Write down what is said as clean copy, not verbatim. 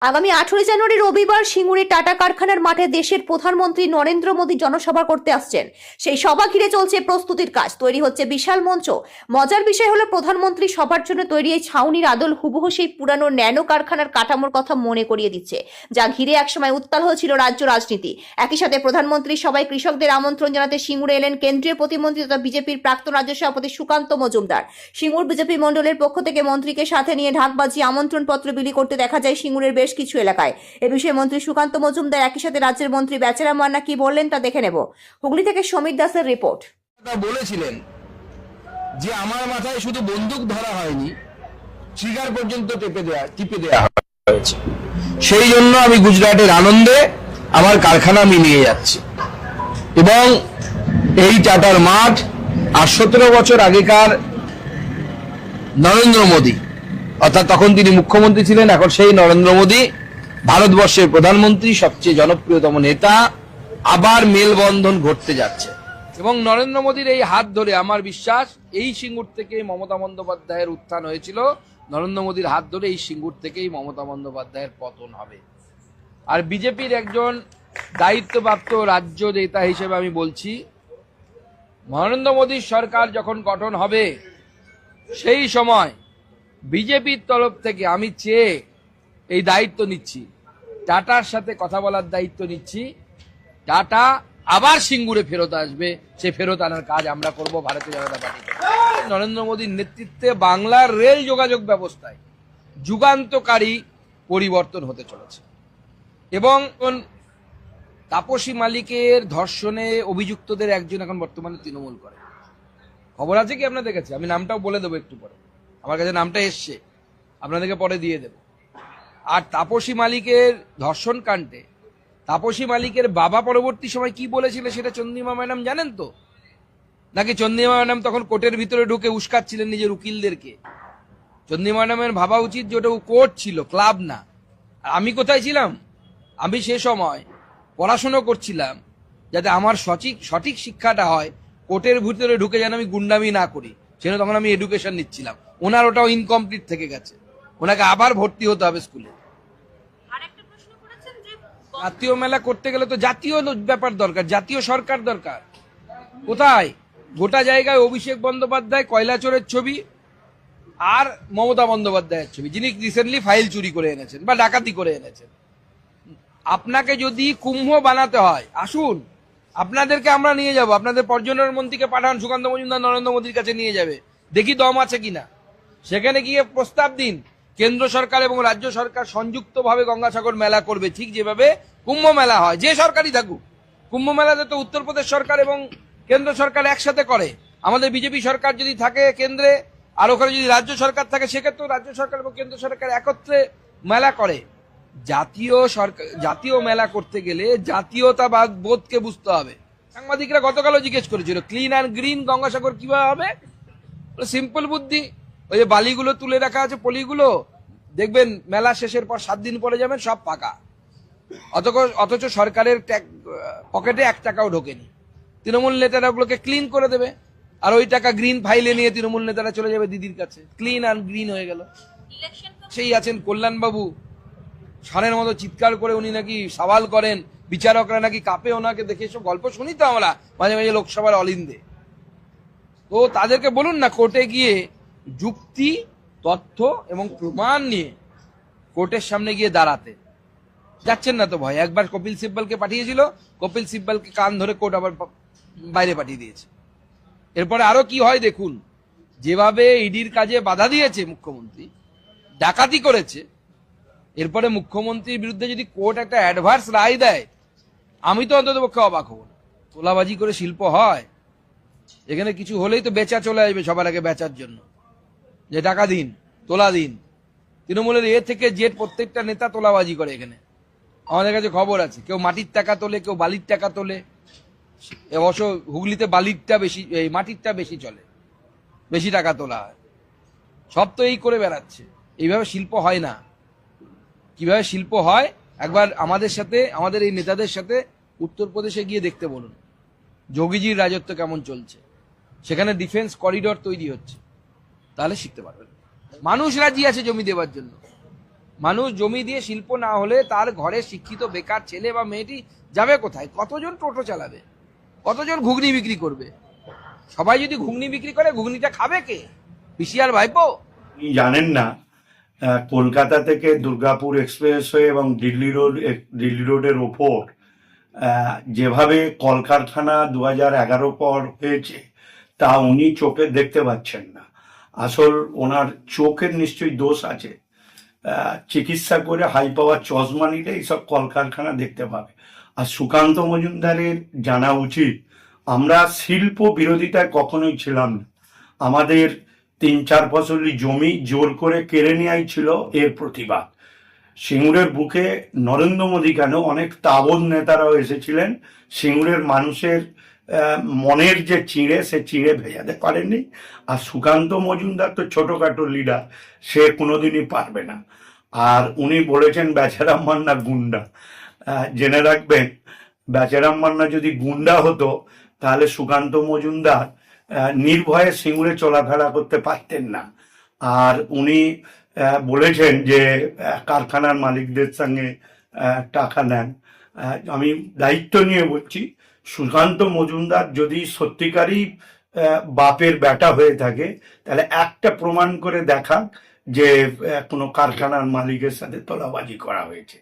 আগামী 18 জানুয়ারি রবিবার সিঙ্গুরে টাটা কারখানার মাঠে দেশের প্রধানমন্ত্রী নরেন্দ্র মোদী জনসভা করতে আসছেন। সেই সভা ঘিরে চলছে প্রস্তুতির কাজ, তৈরি হচ্ছে বিশাল মঞ্চ। মজার বিষয় হলো প্রধানমন্ত্রী সভার জন্য তৈরি এই ছাউনির আদল হুবহু সেই পুরানো ন্যানো কারখানার কাঠামোর কথা মনে করিয়ে দিচ্ছে, যা ঘিরে একসময় উত্তাল হয়েছিল রাজ্য রাজনীতি। একই সাথে প্রধানমন্ত্রী সবাই কৃষকদের আমন্ত্রণ জানাতে সিঙ্গুরে এলেন কেন্দ্রীয় প্রতিমন্ত্রী তথা বিজেপির প্রাক্তন রাজ্য সভাপতি সুকান্ত মজুমদার। সিঙ্গুর বিজেপি মণ্ডলের পক্ষ থেকে মন্ত্রীকে সাথে নিয়ে ঢাক বাজিয়ে আমন্ত্রণ পত্র বিলি করতে দেখা যায় সিঙ্গুরের বেশ কিছু এলাকায়। এ বিষয়ে মন্ত্রী সুকান্ত মজুমদার একই সাথে রাজ্যের মন্ত্রী বেচারাম মান্না কি বললেন তা দেখে নেব। হুগলি থেকে সমীর দাসের রিপোর্ট। বলেছিলেন যে আমার মাথায় শুধু বন্দুক ধরা হয়নি, ট্রিগার পর্যন্ত টিপে দেওয়া হয়েছে। সেই জন্য আমি গুজরাটের আনন্দে আমার কারখানা আমি নিয়ে যাচ্ছি এবং এই টাটার মাঠ আর 17 বছর আগেকার নরেন্দ্র মোদী, অর্থাৎ তখন তিনি মুখ্যমন্ত্রী ছিলেন, এখন সেই নরেন্দ্র মোদী ভারতবর্ষের প্রধানমন্ত্রী, সবচেয়ে জনপ্রিয়তম নেতা, আবার মেলবন্ধন ঘটতে যাচ্ছে। এবং নরেন্দ্র মোদীর এই হাত ধরে আমার বিশ্বাস এই সিঙ্গুর থেকে মমতা বন্দ্যোপাধ্যায়ের উত্থান হয়েছিল, নরেন্দ্র মোদীর হাত ধরে এই সিঙ্গুর থেকেই মমতা বন্দ্যোপাধ্যায়ের পতন হবে। আর বিজেপির একজন দায়িত্বপ্রাপ্ত রাজ্য নেতা হিসেবে আমি বলছি, নরেন্দ্র মোদীর সরকার যখন গঠন হবে সেই সময় বিজেপির তরফ থেকে আমি চেয়ে এই দায়িত্ব নিচ্ছি, টাটার সাথে কথা বলার দায়িত্ব নিচ্ছি। টাটা আবার সিঙ্গুরে ফেরত আসবে, সে ফেরত আনার কাজ আমরা করব ভারতীয় জনতা পার্টি। নরেন্দ্র মোদীর নেতৃত্বে বাংলার রেল যোগাযোগ ব্যবস্থায় যুগান্তকারী পরিবর্তন হতে চলেছে। এবং তাপসী মালিকের ধর্ষণে অভিযুক্তদের একজন এখন বর্তমানে তৃণমূল করে। খবর আছে কি আপনাদের কাছে? আমি নামটাও বলে দেবো একটু পরে, আমার কাছে নামটা এসছে, আপনাদেরকে পরে দিয়ে দেব। আর তাপসী মালিকের ধর্ষণ কাণ্ডে তাপসী মালিকের বাবা পরবর্তী সময় কি বলেছিল সেটা চন্দ্রিমা ম্যাডাম জানেন তো? নাকি চন্দ্রিমা ম্যাডাম তখন কোর্টের ভিতরে ঢুকে উস্কাচ্ছিলেন নিজের উকিলদেরকে? চন্দ্রিমা ম্যাডামের ভাবা উচিত যে ওটা কোর্ট ছিল, ক্লাব না। আর আমি কোথায় ছিলাম? আমি সে সময় পড়াশোনা করছিলাম যাতে আমার সঠিক শিক্ষাটা হয়, কোর্টের ভিতরে ঢুকে যেন আমি গুন্ডামি না করি, সেজন্য তখন আমি এডুকেশন নিচ্ছিলাম। ওনার ওটাও ইনকমপ্লিট থেকে গেছে, ওনাকে আবার ভর্তি হতে হবে স্কুলে। জাতীয় মেলা করতে গেলে তো জাতীয় ব্যাপার দরকার, জাতীয় সরকার দরকার। কোথায়? গোটা জায়গায় অভিষেক বন্দ্যোপাধ্যায় কয়লাচোরের ছবি আর মমতা বন্দ্যোপাধ্যায়ের ছবি, যিনি রিসেন্টলি ফাইল চুরি করে এনেছেন বা ডাকাতি করে এনেছেন। আপনাকে যদি কুম্ভ বানাতে হয় আসুন, আপনাদেরকে আমরা নিয়ে যাব, আপনাদের পর্যটন মন্ত্রীকে পাঠান, সুকান্ত মজুমদার নরেন্দ্র মোদীর কাছে নিয়ে যাবে, দেখি দম আছে কিনা। সেখানে গিয়ে প্রস্তাব দিন কেন্দ্র সরকার এবং রাজ্য সরকার সংযুক্তভাবে গঙ্গাসাগর মেলা করবে, ঠিক যেভাবে কুম্ভ মেলা হয়, যে সরকারই থাকুক। কুম্ভ মেলাতে তো উত্তরপ্রদেশ সরকার এবং কেন্দ্র সরকার একসাথে করে। আমাদের বিজেপি সরকার যদি থাকে কেন্দ্রে, আর ওখানে যদি রাজ্য সরকার থাকে, সেক্ষেত্রেও রাজ্য সরকার এবং কেন্দ্র সরকার একত্রে মেলা করে। জাতীয় মেলা করতে গেলে জাতীয়তাবাদ বোধকে বুঝতে হবে। সাংবাদিকরা গতকালও জিজ্ঞেস করেছিল ক্লিন অ্যান্ড গ্রিন গঙ্গাসাগর কিভাবে হবে। সিম্পল বুদ্ধি, ওই যে বালিগুলো তুলে রাখা আছে, পলিগুলো দেখবেন মেলা শেষের পর 7 দিন পরে যাবেন সব ফাঁকা, অথচ সরকারের পকেটে 1 টাকাও ঢোকেনি। তৃণমূল নেতারা ওগুলোকে ক্লিন করে দেবে, আর ওই টাকা গ্রিন ফাইলে নিয়ে তৃণমূল নেতারা চলে যাবে দিদির কাছে, ক্লিন অ্যান্ড গ্রিন হয়ে গেল। সেই আছেন কল্যাণবাবু, সানের মতো চিৎকার করে উনি নাকি সওয়াল করেন, বিচারকরা নাকি কাঁপে ওনাকে দেখে। সব গল্প শুনি তো আমরা মাঝে মাঝে লোকসভার অলিন্দে। তো তাদেরকে বলুন না কোর্টে গিয়ে যুক্তি, তথ্য এবং প্রমাণ নিয়ে কোর্টের সামনে গিয়ে দাঁড়াতে। যাচ্ছেন না তো ভয়। একবার কপিল সিব্বলকে পাঠিয়েছিল, কপিল সিব্বলকে কান ধরে কোর্ট আবার বাইরে পাঠিয়ে দিয়েছে। এরপরে আরো কি হয় দেখুন। যেভাবে ইডির কাজে বাধা দিয়েছে মুখ্যমন্ত্রী, ডাকাতি করেছে, এরপরে মুখ্যমন্ত্রীর বিরুদ্ধে যদি কোর্ট একটা অ্যাডভার্স রায় দেয়, আমি তো অন্তত পক্ষে অবাক হব না। তোলাবাজি করে শিল্প হয়? এখানে কিছু হলেই তো বেচা চলে আসবে সবার আগে, বেচার জন্য, যে টাকা দিন, তোলা দিন। তৃণমূলের এ থেকে জেড প্রত্যেকটা নেতা তোলাবাজি করে। এখানে আমাদের কাছে খবর আছে, কেউ মাটির টাকা তোলে, কেউ বালির টাকা তোলে। অবশ্য হুগলিতে বালিরটা বেশি, এই মাটিরটা বেশি চলে, বেশি টাকা তোলা হয়। সব তো এই করে বেড়াচ্ছে। এইভাবে শিল্প হয় না। কিভাবে শিল্প হয় একবার আমাদের সাথে, আমাদের এই নেতাদের সাথে উত্তরপ্রদেশে গিয়ে দেখতে বলুন, যোগীজির রাজত্ব কেমন চলছে। সেখানে ডিফেন্স করিডর তৈরি হচ্ছে, তাহলে শিখতে পারবেন। মানুষ রাজি আছে জমি দেওয়ার জন্য। মানুষ জমি দিয়ে শিল্প না হলে তার ঘরে শিক্ষিত বেকার ছেলে বা মেয়েটি যাবে কোথায়? কতজন টোটো চালাবে? কতজন ঘুগনি বিক্রি করবে? সবাই যদি ঘুগনি বিক্রি করে, ঘুগনিটা খাবে কে? পিসিআর ভাইপো? আপনি জানেন না, কলকাতা থেকে দুর্গাপুর এক্সপ্রেসওয়ে এবং দিল্লি রোডের ওপর যেভাবে কলকারখানা 2011 পর হয়েছে তা উনি চোখে দেখতে পাচ্ছেন না। আসল ওনার চোখের নিশ্চয়ই দোষ আছে। চিকিৎসা করে হাই পাওয়ার চশমা নিলে এইসব কলকারখানা দেখতে পাবে। আর সুকান্ত মজুমদারের জানা উচিত, আমরা শিল্প বিরোধিতায় কখনোই ছিলাম না। আমাদের 3-4 ফসলি জমি জোর করে কেড়ে নেওয়াই ছিল এর প্রতিবাদ। সিঙ্গুরের বুকে নরেন্দ্র মোদী কেন, অনেক তাবৎ নেতারাও এসেছিলেন। সিঙ্গুরের মানুষের মনের যে চিঁড়ে, সে চিঁড়ে ভেজাতে পারেননি। আর সুকান্ত মজুমদার তো ছোটখাটো লিডার, সে কোনোদিনই পারবে না। আর উনি বলেছেন বেচারাম মান্না গুন্ডা। জেনে রাখবেন, বেচারাম মান্না যদি গুন্ডা হতো তাহলে সুকান্ত মজুমদার নির্ভয়ে সিঙ্গুরে চলাফেরা করতে পারতেন না। আর উনি বলেছেন যে কারখানার মালিকদের সঙ্গে টাকা নেন। আমি দায়িত্ব নিয়ে বলছি, সুকান্ত মজুমদার যদি সত্যিকারই বাপের বেটা হয়ে থাকে তাহলে একটা প্রমাণ করে দেখাক যে কোনো কারখানার মালিকের সাথে তোলাবাজি করা হয়েছে।